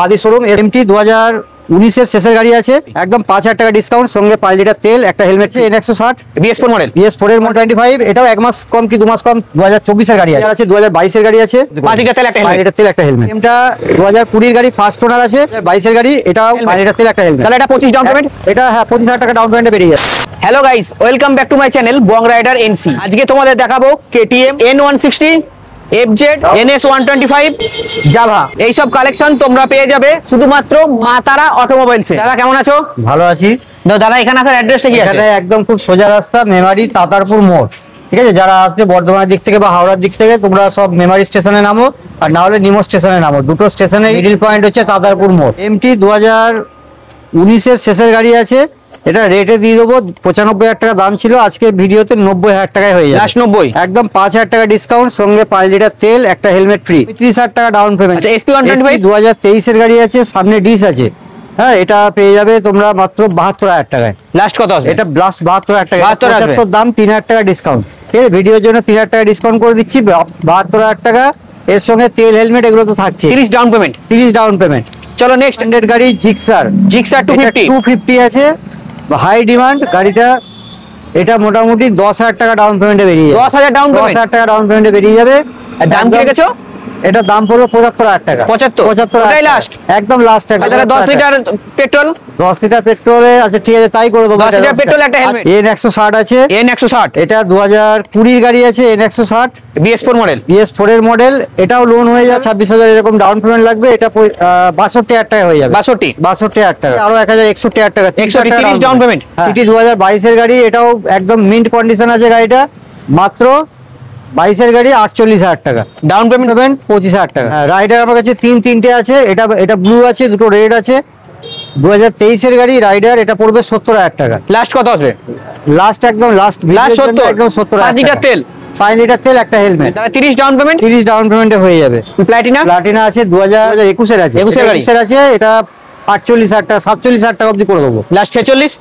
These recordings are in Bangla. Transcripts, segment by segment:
আদি শোরুম এমটি 2019 শেষের গাড়ি আছে, একদম 5000 টাকা ডিসকাউন্ট, সঙ্গে 5 লিটার তেল, একটা হেলমেট আছে, N160 BS4 মডেল, BS4 এর মডেল 25, এটাও 1 মাস কম কি 2 মাস কম, 2024 এর গাড়ি আছে, 2022 এর গাড়ি আছে, 5 লিটার তেল, একটা হেলমেট, 5 লিটার তেল, একটা হেলমেট। এটা 2020 এর গাড়ি, ফার্স্ট ওনার আছে, 22 এর গাড়ি, এটাও 5 লিটার তেল, একটা হেলমেট। তাহলে এটা 25 ডাউন পেমেন্ট, এটা হ্যাঁ 25000 টাকা ডাউন পেমেন্টে বেরিয়ে যাবে। Hello guys, welcome back to my channel Bong Rider NC. আজকে তোমাদের দেখাবো KTM N160, FZ, NS125, Jawa, এইসব কালেকশন তোমরা পেয়ে যাবে শুধুমাত্র মা তারা অটোমোবাইলসে। দাদা কেমন আছো? ভালো আছি দাদা, এখানে আসার অ্যাড্রেসটা কি আছে? এটা একদম খুব সোজা রাস্তা, মেমারি তাতারপুর মোড়। ঠিক আছে, যারা আসবে বর্ধমানের দিক থেকে বা হাওড়ার দিক থেকে, তোমরা সব মেমারি স্টেশনে নামো, আর না হলে নিমো স্টেশনে নামো। দুটো স্টেশনে মিডিল পয়েন্ট হচ্ছে তাতারপুর মোড়। এমটি 2019 এর শেষের গাড়ি আছে, এটা রেটে দিয়ে দেবো 95,000 টাকা দাম ছিল, আজকের ভিডিওতে 90,000 টাকায় হয়ে যাবে। লাস্ট 90, একদম 5,000 টাকা ডিসকাউন্ট, সঙ্গে 5 লিটার তেল, একটা হেলমেট ফ্রি, 30,000 টাকা ডাউন পেমেন্ট। আচ্ছা, SP125 2023 এর গাড়ি আছে, সামনে ডিস আছে। হ্যাঁ, এটা পেয়ে যাবে তোমরা মাত্র 72,000 টাকায়। লাস্ট কত আসবে? এটা লাস্ট 72,000 টাকা, 72,000 দাম 3,000 টাকা ডিসকাউন্ট। ঠিক আছে, ভিডিওর জন্য 3,000 টাকা ডিসকাউন্ট করে দিচ্ছি, 72,000 টাকা। এর সঙ্গে তেল, হেলমেট এগুলো তো থাকছে। 30 ডাউন পেমেন্ট, 30 ডাউন পেমেন্ট। চলো নেক্সট। স্ট্যান্ডার্ড গাড়ি জিক্সার 250 আছে, হাই ডিমান্ড গাড়িটা। এটা মোটামুটি 10,000 টাকা ডাউন পেমেন্টে বেরিয়ে যাবে। 10,000 ডাউন পেমেন্ট, 10,000 টাকা ডাউন পেমেন্টে বেরিয়ে যাবে। দাম কি রেখেছো? এটা দাম পড়বে 75,000 টাকা। 75 লাস্ট, একদম লাস্ট। তাহলে 10 লিটার পেট্রোল, 10 লিটার পেট্রোলে আছে। ঠিক আছে, তাই করে দেবো। 10 লিটার পেট্রোল, একটা হেলমেট। N160 আছে, N160, এটা 2020 গাড়ি আছে, N160 BS4 মডেল, BS4 এর মডেল। এটাও লোন হয়ে যাবে, 26,000 এরকম ডাউন পেমেন্ট লাগবে। এটা 62,000 টাকা হয়ে যাবে। 62,000 টাকা, আরো 1,61,000 টাকা, 30 ডাউন পেমেন্ট। সিটি 2022 এর গাড়ি, এটাও একদম মিন্ট কন্ডিশন আছে গাড়িটা। মাত্র 22 এর গাড়ি, 48,000 টাকা ডাউন পেমেন্ট, 25,000 টাকা। রাইডার আমার কাছে তিনটে আছে, এটা ব্লু আছে, দুটো রেড আছে। 2023 এর গাড়ি রাইডার, এটা পড়বে 70,000 টাকা। লাস্ট কত আসবে? লাস্ট একদম লাস্ট 70, একদম 70,000 5 লিটার তেল, 5 লিটার তেল, একটা হেলমেট। তাহলে 30 ডাউন পেমেন্ট, 30 ডাউন পেমেন্টে হয়ে যাবে। প্লাটিনা আছে 2021 এর আছে, 21 এর আছে। এটা 48,000 টাকা, 47,000 টাকা অবধি করে দেবো। লাস্ট 46,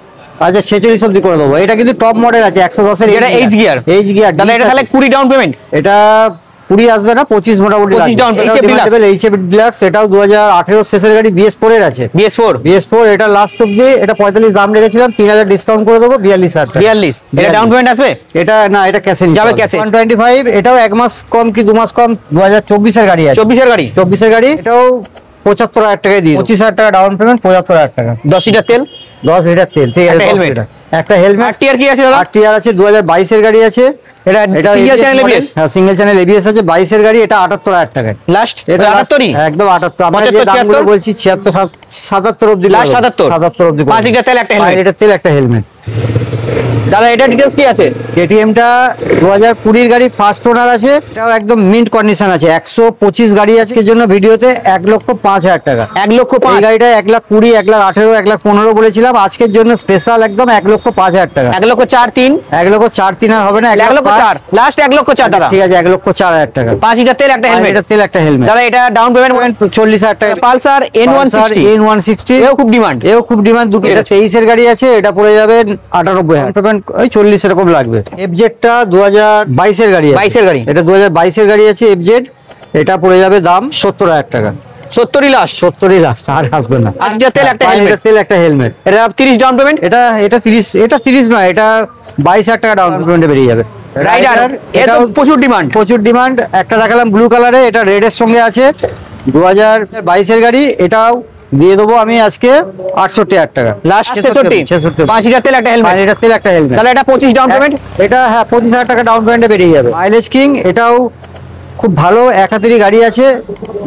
আচ্ছা 46 অবধি করে দেবো। এটা কিন্তু টপ মডেল আছে, 110 এর, এটা এইচ গিয়ার। তাহলে এটা 20 ডাউন পেমেন্ট। এটা 20 আসবে না, 25 মোটামুটি 25 ডাউন পেমেন্ট। এইচএফ ডিলাক্স, এটাও 2018 শেষের গাড়ি, BS4 এর আছে। BS4 এটা লাস্ট অবধি, এটা 45 দাম রেখেছিলাম, 3,000 ডিসকাউন্ট করে দেবো, 42,000 টাকা। 42, এটা ডাউন পেমেন্ট আসবে? এটা না, এটা ক্যাশে যাবে, ক্যাশে। 125, এটাও 1 মাস কম কি 2 মাস কম, 2024 এর গাড়ি আছে। 24 এর গাড়ি, এটাও 75,000 টাকায় দিয়ে 25,000 টাকা ডাউন পেমেন্ট, 75,000 টাকা। 10 লিটার তেল, 10 লিটার তেল, ঠিক আছে। একটা হেলমেট। আরটিআর কি আছে দাদা? আরটিআর আছে, 2022 এর গাড়ি আছে। এটা সিঙ্গেল চ্যানেল ABS, হ্যাঁ সিঙ্গেল চ্যানেল ABS আছে, 22 এর গাড়ি। এটা 78,000 টাকায়। লাস্ট এটা 78, একদম 78। আমরা যে দামগুলো বলছি 76, 77 অবধি, লাস্ট 77 অবধি। 5 লিটার তেল, একটা হেলমেট। 5 লিটার তেল, একটা হেলমেট। দাদা এটা ডিটেইলস কি আছে? KTMটা 2020 গাড়ি, ফার্স্ট ওনার আছে, এটাও একদম মিন্ট কন্ডিশন আছে। 125 গাড়ি আজকের জন্য ভিডিওতে 1,05,000 টাকা। 1,05,000, এই গাড়িটা 1,20,000, 1,18,000, 1,15,000 বলেছিলাম, আজকের জন্য স্পেশাল একদম 1,05,000 টাকা। 1,04,3, 1,04,3 আর হবে না, 1,04,000 লাস্ট, 1,04,000 দাদা। ঠিক আছে, 1,04,000 টাকা। 5 লিটার তেল, একটা হেলমেট। তেল, একটা হেলমেট। দাদা এটা ডাউন পেমেন্ট 40,000 টাকা। পালসার N160, এও খুব ডিমান্ড, দুটো। এটা 23 এর গাড়ি আছে, এটা পড়ে যাবে 98,000 পেমেন্ট, ওই 40 এরকম লাগবে। FZটা 2022 এর গাড়ি আছে, 22 এর গাড়ি, এটা 2022 এর গাড়ি আছে FZ, এটা পড়ে যাবে দাম 70,000 টাকা। 70 লাস্ট, 70 লাস্ট, আর আসবে না। 5 লিটার তেল, একটা হেলমেট। তেল, একটা হেলমেট। এটা 30 ডাউন পেমেন্ট। এটা 30 নয়, এটা 22,000 টাকা ডাউন পেমেন্টে বেরিয়ে যাবে। রাইডার এটা প্রচুর ডিমান্ড। একটা দেখালাম ব্লু কালারে, এটা রেড এর সঙ্গে আছে, 2022 এর গাড়ি। এটাও দিয়ে দেবো আমি আজকে 68,000 টাকা। লাস্ট 66, 5 লিটার তেল, একটা হেলমেট। 5 লিটার তেল, একটা হেলমেট। তাহলে এটা 25 ডাউন পেমেন্ট। এটা হ্যাঁ 25,000 টাকা ডাউন পেমেন্টে বেরিয়ে যাবে। মাইলেজ কিং, এটাও খুব ভালো, 71 গাড়ি আছে,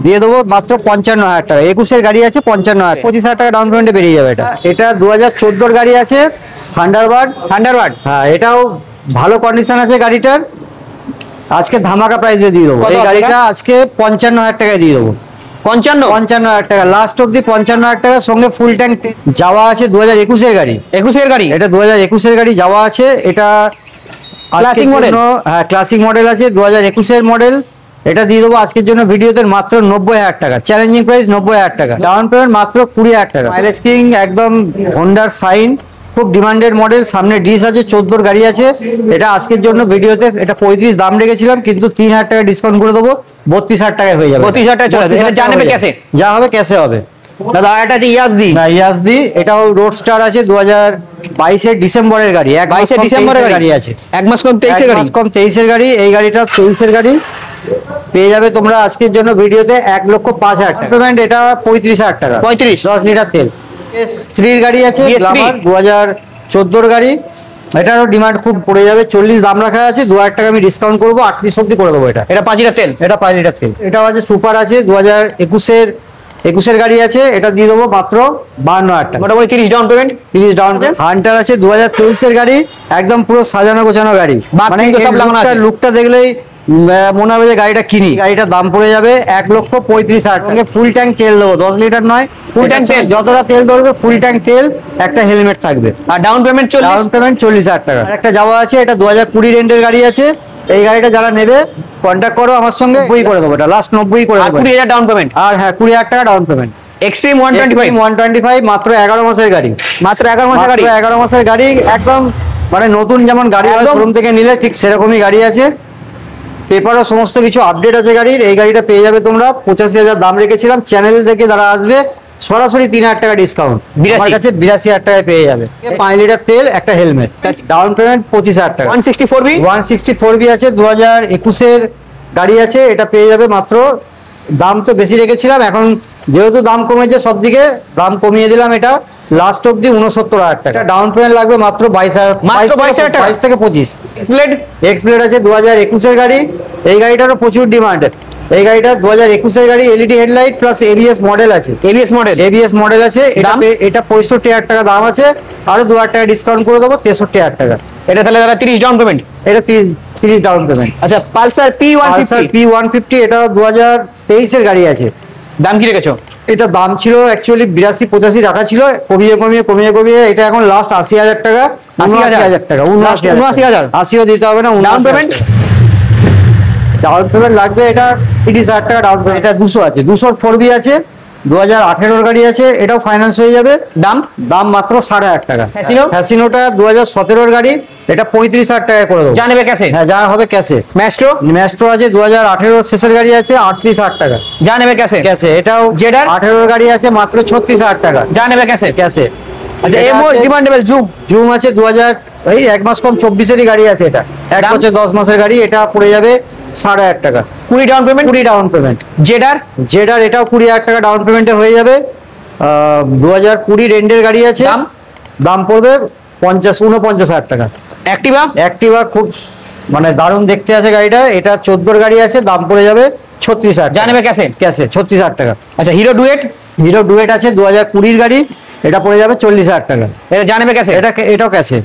দিয়ে দেবো মাত্র 55,000 টাকা। 21 এর গাড়ি আছে, 55,000, 25,000 টাকা ডাউন পেমেন্টে বেরিয়ে যাবে। এটা 2014 গাড়ি আছে, থান্ডারবার্ড। হ্যাঁ, এটাও ভালো কন্ডিশন আছে গাড়িটার। আজকে ধামাকা প্রাইসে দিয়ে দেবো এই গাড়িটা, আজকে 55,000 টাকায় দিয়ে দেবো। 55,000 টাকা লাস্ট অব্দি, 55,000 টাকা, সঙ্গে ফুল ট্যাঙ্ক যাওয়া আছে। 2021 এর গাড়ি, এটা 2021 এর গাড়ি যাওয়া আছে। এটা ক্লাসিক মডেল, হ্যাঁ ক্লাসিক মডেল আছে, 2021 এর মডেল। এটা দিয়ে দেবো আজকের জন্য ভিডিওতে মাত্র 90,000 টাকা। চ্যালেঞ্জিং প্রাইস 90,000 টাকা, ডাউন পেমেন্ট মাত্র 20,000 টাকা। মাইলেজ কিং একদম হোন্ডার সাইন, খুব ডিমান্ডেড মডেল, সামনে ডিস আছে, 14 গাড়ি আছে। এটা আজকের জন্য ভিডিওতে এটা 35 দাম রেখেছিলাম, কিন্তু 3,000 টাকা ডিসকাউন্ট করে দেবো, 32,000 টাকায় হয়ে যাবে। 32,000 টাকা চলে যাবে, এটা জানাবে ক্যাশে, যা হবে ক্যাশে হবে। দাদা এটা দি ইয়াজদি, না ইয়াজদি, এটাও রোডস্টার আছে 2022 ডিসেম্বরের গাড়ি, 22 ডিসেম্বরের গাড়ি আছে, 1 মাস কম 23 এর গাড়ি, 1 মাস কম 23 গাড়ি। এই গাড়িটা 23 গাড়ি পেয়ে যাবে তোমরা আজকের জন্য ভিডিওতে 1,05,000 টাকা পেমেন্ট। এটা 35,000 টাকা, 35 10 লিটার তেল। S3 গাড়ি আছে, S3 2014 গাড়ি, এটারও ডিমান্ড খুব পড়ে যাবে, 40 দাম রাখা আছে, 2,000 টাকা আমি ডিসকাউন্ট করবো, 38 অব্দি করে দেবো। এটা 5 লিটার তেল, এটা 5 লিটার তেল। এটাও আছে সুপার আছে, 2021 গাড়ি আছে, এটা দিয়ে দেবো মাত্র 52,000 টাকা, মোটামুটি 30 ডাউন পেমেন্ট। 30 ডাউন। হান্টার আছে 2023 গাড়ি, একদম পুরো সাজানো গোছানো গাড়ি, মানে সব লাগানো আছে। লুকটা দেখলেই মনে হবে যে গাড়িটা কিনি। গাড়িটার দাম পড়ে যাবে 1,35,000 টাকা। ফুল ট্যাঙ্ক তেল দেবো, 10 লিটার নয়, ফুল ট্যাঙ্ক তেল, যতটা তেল ধরবে ফুল ট্যাঙ্ক তেল, একটা হেলমেট থাকবে, আর ডাউন পেমেন্ট 40। ডাউন পেমেন্ট 40,000 টাকা। একটা যাওয়া আছে, এটা 2020 রেন্টের গাড়ি আছে। এই গাড়িটা যারা নেবে কন্ট্যাক্ট করো আমার সঙ্গে, 90 করে দেবো, এটা লাস্ট 90 করে দেবো। 20,000 ডাউন পেমেন্ট, আর হ্যাঁ 20,000 টাকা ডাউন পেমেন্ট। এক্সট্রিম 125 মাত্র 11 মাসের গাড়ি, মাত্র 11 মাসের গাড়ি, 11 মাসের গাড়ি, একদম মানে নতুন যেমন গাড়ি হয় শোরুম থেকে নিলে ঠিক সেরকমই গাড়ি আছে, পেপারও সমস্ত কিছু আপডেট আছে গাড়ির। এই গাড়িটা পেয়ে যাবে তোমরা 85,000 দাম রেখেছিলাম, চ্যানেল থেকে যারা আসবে সরাসরি 3,000 টাকা ডিসকাউন্ট, আমার কাছে 82,000 টাকায় পেয়ে যাবে। 5 লিটার তেল, একটা হেলমেট, ডাউন পেমেন্ট 25,000 টাকা। 164B 164B আছে, 2021 গাড়ি আছে, এটা পেয়ে যাবে মাত্র, দাম তো বেশি রেখেছিলাম, এখন যেহেতু দাম কমেছে সব দিকে দাম কমিয়ে দিলাম, এটা লাস্ট অব্দি 69,000 টাকা। ডাউন পেমেন্ট লাগবে মাত্র 22,000, মাত্র 22,000 টাকা, 22 থেকে 25। এক্সপ্লেড এক্সপ্লেড আছে 2021 গাড়ি, এই গাড়িটারও প্রচুর ডিমান্ড। এই গাড়িটা 2021 গাড়ি, LED headlight plus ABS model আছে, এবিএস মডেল আছে। এটা 65,000 টাকা দাম আছে, আরো 2,000 টাকা ডিসকাউন্ট করে দেবো, 63,000 টাকা। এটা তাহলে দাদা 30 ডাউন পেমেন্ট, এটা 30 ডাউন পেমেন্ট। আচ্ছা পালসার P150, এটা 2023 গাড়ি আছে। দাম কি রেখেছো? এটা দাম ছিল অ্যাকচুয়ালি 82-85 রাখা ছিল, কমিয়ে এটা এখন লাস্ট 80,000 টাকা, 80,000 টাকা, 79,000। 80ও দিতে হবে না। ডাউন পেমেন্ট লাগবে এটা 30,000 টাকা ডাউন পেমেন্ট। এটা 200 আছে, 200 4B আছে, 2018 গাড়ি আছে, এটাও ফাইন্যান্স হয়ে যাবে। দাম মাত্র 5,500 টাকা। ফ্যাসিনোটা 2017 গাড়ি, এটা 35,000 টাকায় করে দেবো। যা নেবে ক্যাশে? হ্যাঁ যা হবে ক্যাশে। ম্যাস্ট্রো আছে 2018 শেষের গাড়ি আছে, 38,000 টাকা। যা নেবে ক্যাশে? ক্যাশে। এটাও জেডার 18 গাড়ি আছে, মাত্র 36,000 টাকা। যা নেবে ক্যাশে? ক্যাশে। আচ্ছা মোস্ট ডিমান্ডেবল জুম আছে 2000, এই 1 মাস কম 24 গাড়ি আছে, এটা 1 বছর 10 মাসের গাড়ি, এটা পড়ে যাবে 5,500 টাকা। 20 ডাউন পেমেন্ট, 20 ডাউন পেমেন্ট। জেডার এটাও 20,000 টাকা ডাউন পেমেন্টে হয়ে যাবে। 2020 রেন্টের গাড়ি আছে, দাম পড়বে 49,000 টাকা। অ্যাক্টিভা খুব মানে দারুণ দেখতে আছে গাড়িটা, এটা 14 গাড়ি আছে, দাম পড়ে যাবে 36,000। যা নেবে ক্যাশে? ক্যাশে 36,000 টাকা। আচ্ছা হিরো ডুয়েট আছে 2020 গাড়ি, এটা পড়ে যাবে 40,000 টাকা। এটা যা নেবে ক্যাশে? এটাও ক্যাশে।